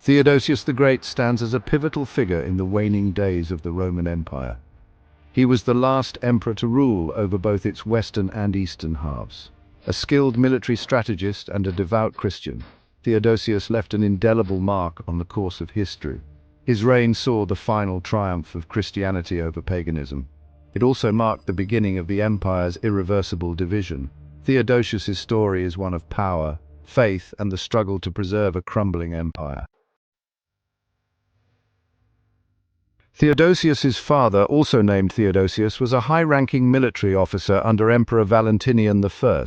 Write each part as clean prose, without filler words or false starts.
Theodosius the Great stands as a pivotal figure in the waning days of the Roman Empire. He was the last emperor to rule over both its western and eastern halves. A skilled military strategist and a devout Christian, Theodosius left an indelible mark on the course of history. His reign saw the final triumph of Christianity over paganism. It also marked the beginning of the empire's irreversible division. Theodosius's story is one of power, faith, and the struggle to preserve a crumbling empire. Theodosius's father, also named Theodosius, was a high-ranking military officer under Emperor Valentinian I.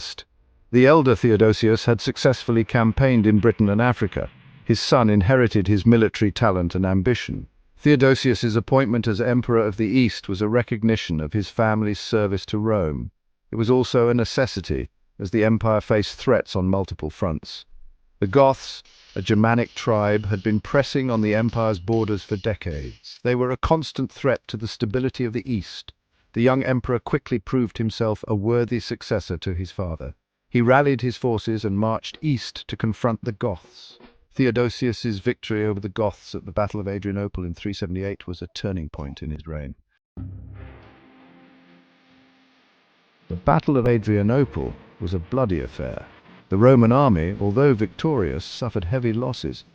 The elder Theodosius had successfully campaigned in Britain and Africa. His son inherited his military talent and ambition. Theodosius's appointment as Emperor of the East was a recognition of his family's service to Rome. It was also a necessity, as the empire faced threats on multiple fronts. The Goths, a Germanic tribe, had been pressing on the empire's borders for decades. They were a constant threat to the stability of the East. The young emperor quickly proved himself a worthy successor to his father. He rallied his forces and marched east to confront the Goths. Theodosius's victory over the Goths at the Battle of Adrianople in 378 was a turning point in his reign. The Battle of Adrianople was a bloody affair. The Roman army, although victorious, suffered heavy losses.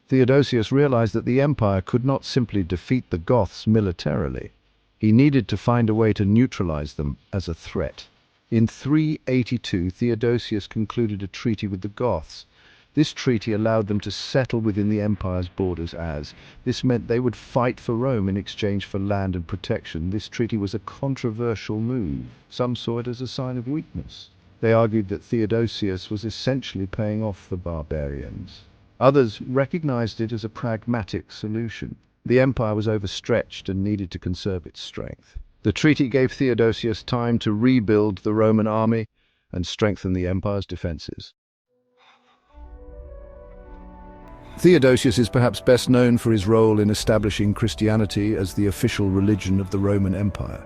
Theodosius realized that the empire could not simply defeat the Goths militarily. He needed to find a way to neutralize them as a threat. In 382, Theodosius concluded a treaty with the Goths. This treaty allowed them to settle within the empire's borders this meant they would fight for Rome in exchange for land and protection. This treaty was a controversial move. Some saw it as a sign of weakness. They argued that Theodosius was essentially paying off the barbarians. Others recognized it as a pragmatic solution. The empire was overstretched and needed to conserve its strength. The treaty gave Theodosius time to rebuild the Roman army and strengthen the empire's defenses. Theodosius is perhaps best known for his role in establishing Christianity as the official religion of the Roman Empire.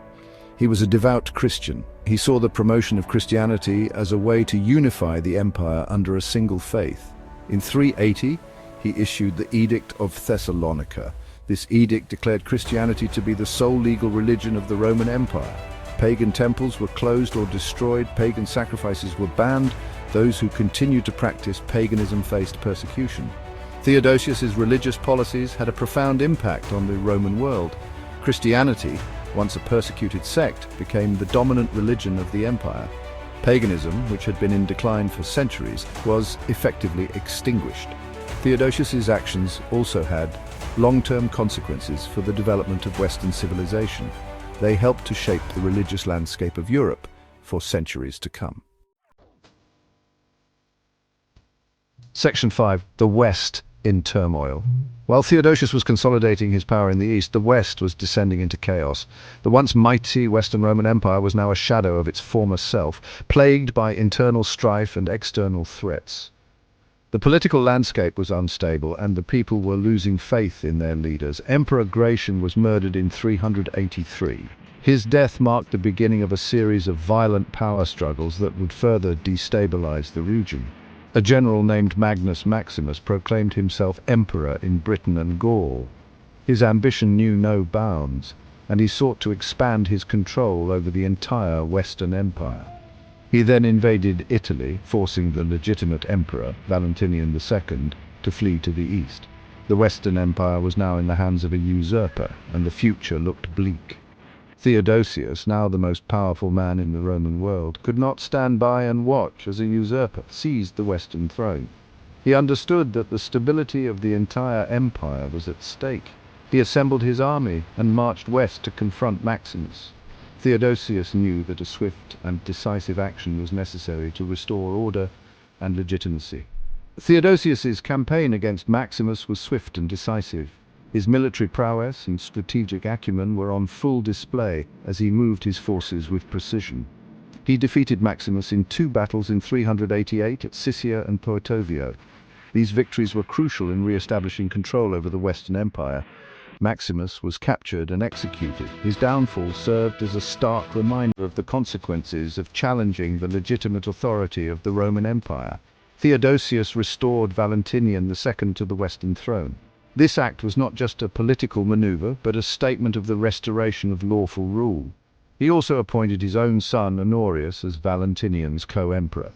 He was a devout Christian. He saw the promotion of Christianity as a way to unify the empire under a single faith. In 380, he issued the Edict of Thessalonica. This edict declared Christianity to be the sole legal religion of the Roman Empire. Pagan temples were closed or destroyed, pagan sacrifices were banned, those who continued to practice paganism faced persecution. Theodosius's religious policies had a profound impact on the Roman world. Christianity, once a persecuted sect, became the dominant religion of the empire. Paganism, which had been in decline for centuries, was effectively extinguished. Theodosius's actions also had long-term consequences for the development of Western civilization. They helped to shape the religious landscape of Europe for centuries to come. Section 5. The West in turmoil. While Theodosius was consolidating his power in the East, the West was descending into chaos. The once mighty Western Roman Empire was now a shadow of its former self, plagued by internal strife and external threats. The political landscape was unstable, and the people were losing faith in their leaders. Emperor Gratian was murdered in 383. His death marked the beginning of a series of violent power struggles that would further destabilize the region. A general named Magnus Maximus proclaimed himself emperor in Britain and Gaul. His ambition knew no bounds, and he sought to expand his control over the entire Western Empire. He then invaded Italy, forcing the legitimate emperor, Valentinian II, to flee to the east. The Western Empire was now in the hands of a usurper, and the future looked bleak. Theodosius, now the most powerful man in the Roman world, could not stand by and watch as a usurper seized the Western throne. He understood that the stability of the entire empire was at stake. He assembled his army and marched west to confront Maximus. Theodosius knew that a swift and decisive action was necessary to restore order and legitimacy. Theodosius's campaign against Maximus was swift and decisive. His military prowess and strategic acumen were on full display as he moved his forces with precision. He defeated Maximus in 2 battles in 388 at Siscia and Poetovio. These victories were crucial in re-establishing control over the Western Empire. Maximus was captured and executed. His downfall served as a stark reminder of the consequences of challenging the legitimate authority of the Roman Empire. Theodosius restored Valentinian II to the Western throne. This act was not just a political maneuver, but a statement of the restoration of lawful rule. He also appointed his own son Honorius as Valentinian's co-emperor.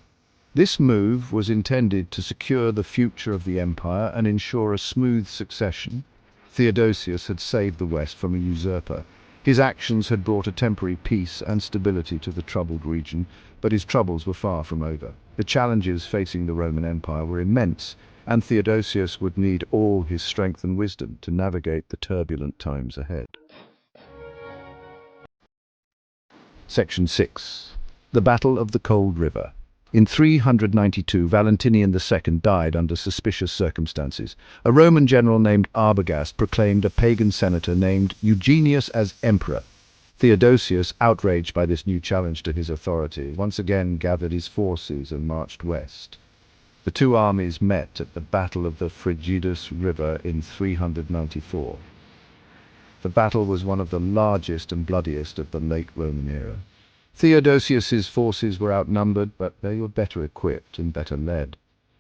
This move was intended to secure the future of the empire and ensure a smooth succession. Theodosius had saved the West from a usurper. His actions had brought a temporary peace and stability to the troubled region, but his troubles were far from over. The challenges facing the Roman Empire were immense, and Theodosius would need all his strength and wisdom to navigate the turbulent times ahead. Section 6. The Battle of the Cold River. In 392, Valentinian II died under suspicious circumstances. A Roman general named Arbogast proclaimed a pagan senator named Eugenius as emperor. Theodosius, outraged by this new challenge to his authority, once again gathered his forces and marched west. The two armies met at the Battle of the Frigidus River in 394. The battle was one of the largest and bloodiest of the late Roman era. Theodosius's forces were outnumbered, but they were better equipped and better led.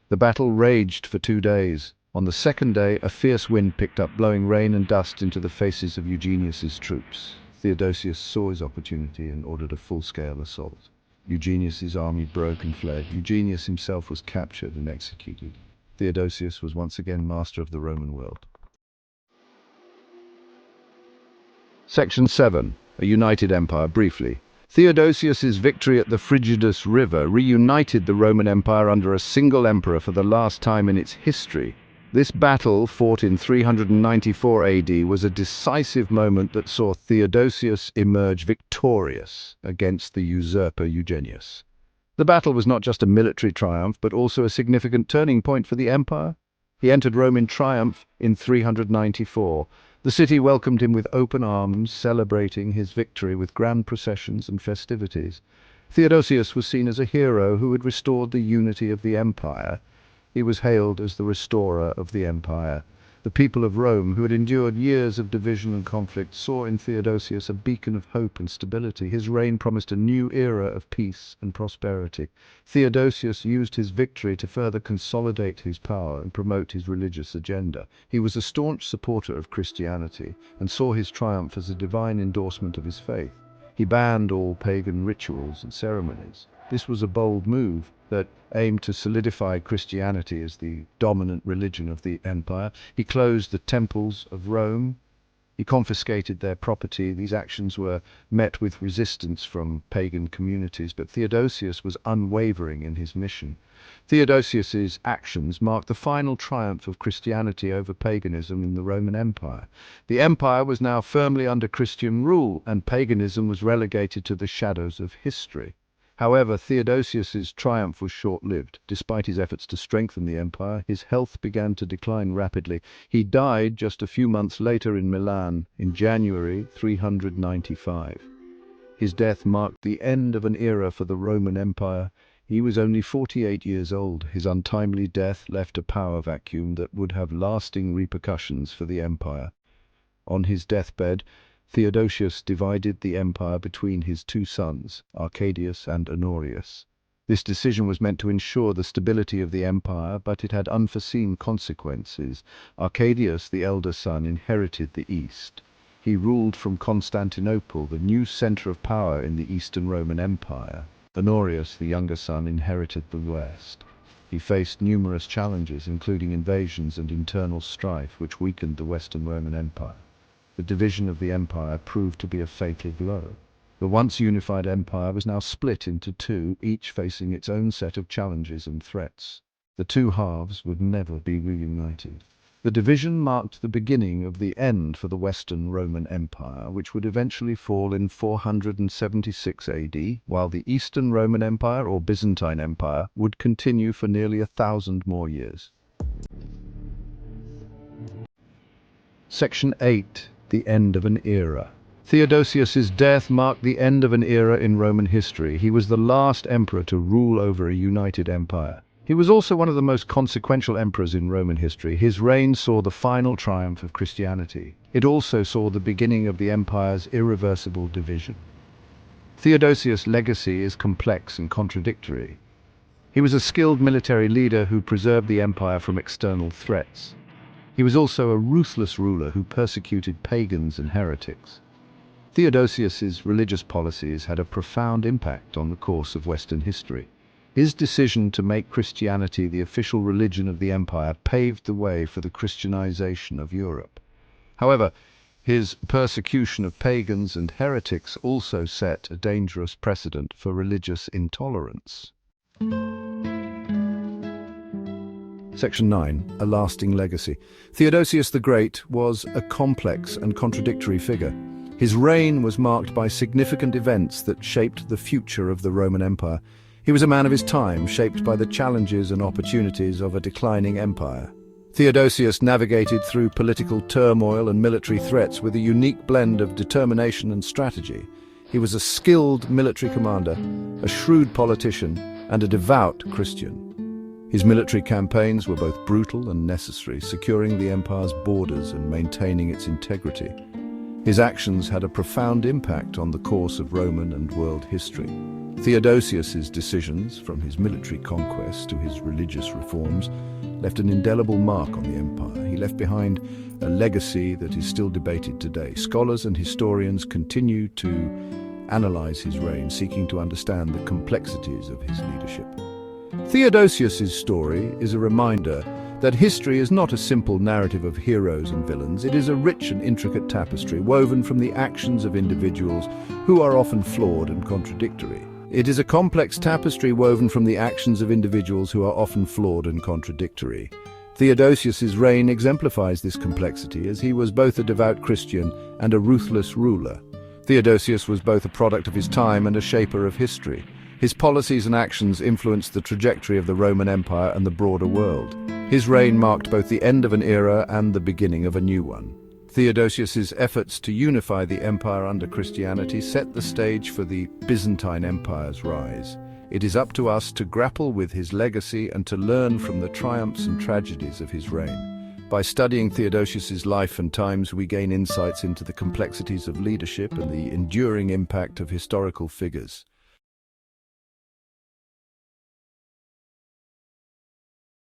The battle raged for 2 days. On the second day, a fierce wind picked up, blowing rain and dust into the faces of Eugenius's troops. Theodosius saw his opportunity and ordered a full-scale assault. Eugenius's army broke and fled. Eugenius himself was captured and executed. Theodosius was once again master of the Roman world. Section 7. A united empire, briefly. Theodosius's victory at the Frigidus River reunited the Roman Empire under a single emperor for the last time in its history. This battle, fought in 394 AD, was a decisive moment that saw Theodosius emerge victorious against the usurper Eugenius. The battle was not just a military triumph, but also a significant turning point for the empire. He entered Rome in triumph in 394. The city welcomed him with open arms, celebrating his victory with grand processions and festivities. Theodosius was seen as a hero who had restored the unity of the empire. He was hailed as the restorer of the empire. The people of Rome, who had endured years of division and conflict, saw in Theodosius a beacon of hope and stability. His reign promised a new era of peace and prosperity. Theodosius used his victory to further consolidate his power and promote his religious agenda. He was a staunch supporter of Christianity and saw his triumph as a divine endorsement of his faith. He banned all pagan rituals and ceremonies. This was a bold move that aimed to solidify Christianity as the dominant religion of the empire. He closed the temples of Rome. He confiscated their property. These actions were met with resistance from pagan communities, but Theodosius was unwavering in his mission. Theodosius's actions marked the final triumph of Christianity over paganism in the Roman Empire. The empire was now firmly under Christian rule, and paganism was relegated to the shadows of history. However, Theodosius's triumph was short-lived. Despite his efforts to strengthen the empire, his health began to decline rapidly. He died just a few months later in Milan, in January 395. His death marked the end of an era for the Roman Empire. He was only 48 years old. His untimely death left a power vacuum that would have lasting repercussions for the empire. On his deathbed, Theodosius divided the empire between his two sons, Arcadius and Honorius. This decision was meant to ensure the stability of the empire, but it had unforeseen consequences. Arcadius, the elder son, inherited the east. He ruled from Constantinople, the new center of power in the Eastern Roman Empire. Honorius, the younger son, inherited the west. He faced numerous challenges, including invasions and internal strife, which weakened the Western Roman Empire. The division of the empire proved to be a fatal blow. The once unified empire was now split into two, each facing its own set of challenges and threats. The two halves would never be reunited. The division marked the beginning of the end for the Western Roman Empire, which would eventually fall in 476 AD, while the Eastern Roman Empire, or Byzantine Empire, would continue for nearly 1,000 more years. Section 8. The end of an era. Theodosius's death marked the end of an era in Roman history. He was the last emperor to rule over a united empire. He was also one of the most consequential emperors in Roman history. His reign saw the final triumph of Christianity. It also saw the beginning of the empire's irreversible division. Theodosius' legacy is complex and contradictory. He was a skilled military leader who preserved the empire from external threats. He was also a ruthless ruler who persecuted pagans and heretics. Theodosius's religious policies had a profound impact on the course of Western history. His decision to make Christianity the official religion of the empire paved the way for the Christianization of Europe. However, his persecution of pagans and heretics also set a dangerous precedent for religious intolerance. Section 9. A lasting legacy. Theodosius the Great was a complex and contradictory figure. His reign was marked by significant events that shaped the future of the Roman Empire. He was a man of his time, shaped by the challenges and opportunities of a declining empire. Theodosius navigated through political turmoil and military threats with a unique blend of determination and strategy. He was a skilled military commander, a shrewd politician, and a devout Christian. His military campaigns were both brutal and necessary, securing the empire's borders and maintaining its integrity. His actions had a profound impact on the course of Roman and world history. Theodosius's decisions, from his military conquests to his religious reforms, left an indelible mark on the empire. He left behind a legacy that is still debated today. Scholars and historians continue to analyze his reign, seeking to understand the complexities of his leadership. Theodosius's story is a reminder that history is not a simple narrative of heroes and villains. It is a rich and intricate tapestry woven from the actions of individuals who are often flawed and contradictory. It is a complex tapestry woven from the actions of individuals who are often flawed and contradictory. Theodosius's reign exemplifies this complexity, as he was both a devout Christian and a ruthless ruler. Theodosius was both a product of his time and a shaper of history. His policies and actions influenced the trajectory of the Roman Empire and the broader world. His reign marked both the end of an era and the beginning of a new one. Theodosius's efforts to unify the empire under Christianity set the stage for the Byzantine Empire's rise. It is up to us to grapple with his legacy and to learn from the triumphs and tragedies of his reign. By studying Theodosius's life and times, we gain insights into the complexities of leadership and the enduring impact of historical figures.